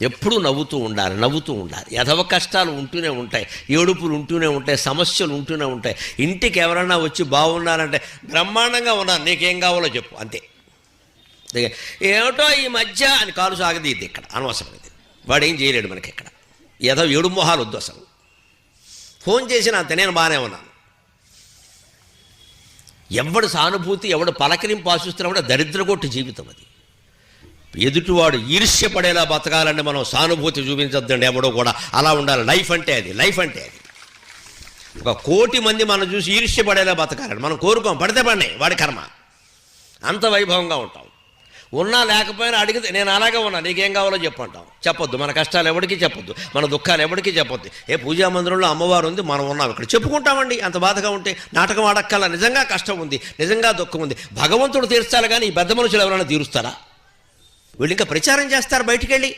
ఎప్పుడూ నవ్వుతూ ఉండాలి, నవ్వుతూ ఉండాలి. ఎదవ కష్టాలు ఉంటూనే ఉంటాయి, ఏడుపులు ఉంటూనే ఉంటాయి, సమస్యలు ఉంటూనే ఉంటాయి. ఇంటికి ఎవరైనా వచ్చి బాగున్నారంటే బ్రహ్మాండంగా ఉన్నారు, నీకేం కావాలో చెప్పు, అంతే. ఏమిటో ఈ మధ్య అని కాలు సాగదీద్ది ఇక్కడ, అనవసరం ఇది. వాడు ఏం చేయలేడు మనకి ఇక్కడ. ఏదో ఏడు మొహాలు వద్దు అసలు. ఫోన్ చేసిన అంతే, నేను బాగానే ఉన్నాను. ఎవడు సానుభూతి, ఎవడు పలకరింపు ఆశిస్తున్నా దరిద్రగొట్టు జీవితం అది. ఎదుటివాడు ఈర్ష్యపడేలా బతకాలంటే మనం సానుభూతి చూపించొద్దండి ఎవడో కూడా. అలా ఉండాలి. లైఫ్ అంటే అది, లైఫ్ అంటే అది. 1,000,000 మంది మనం చూసి ఈర్ష్యపడేలా బతకాలండి. మనం కోరుకోం, పడితే పడినాయి, వాడి కర్మ. అంత వైభవంగా ఉంటాం. ఉన్నా లేకపోయినా అడిగితే నేను అలాగే ఉన్నా, నీకేం కావాలో చెప్పంటాం. చెప్పొద్దు, మన కష్టాలు ఎవరికి చెప్పొద్దు, మన దుఃఖాలు ఎవరికి చెప్పొద్దు. పూజా మందిరంలో అమ్మవారు ఉంది, మనం ఉన్నాం ఇక్కడ, చెప్పుకుంటామండి. అంత బాధగా ఉంటే నాటకం ఆడక్కల. నిజంగా కష్టం ఉంది, నిజంగా దుఃఖం ఉంది, భగవంతుడు తీర్చాలి కానీ ఈ పెద్ద మనుషులు ఎవరైనా తీరుస్తారా? వీళ్ళు ఇంకా ప్రచారం చేస్తారు బయటికి వెళ్ళి.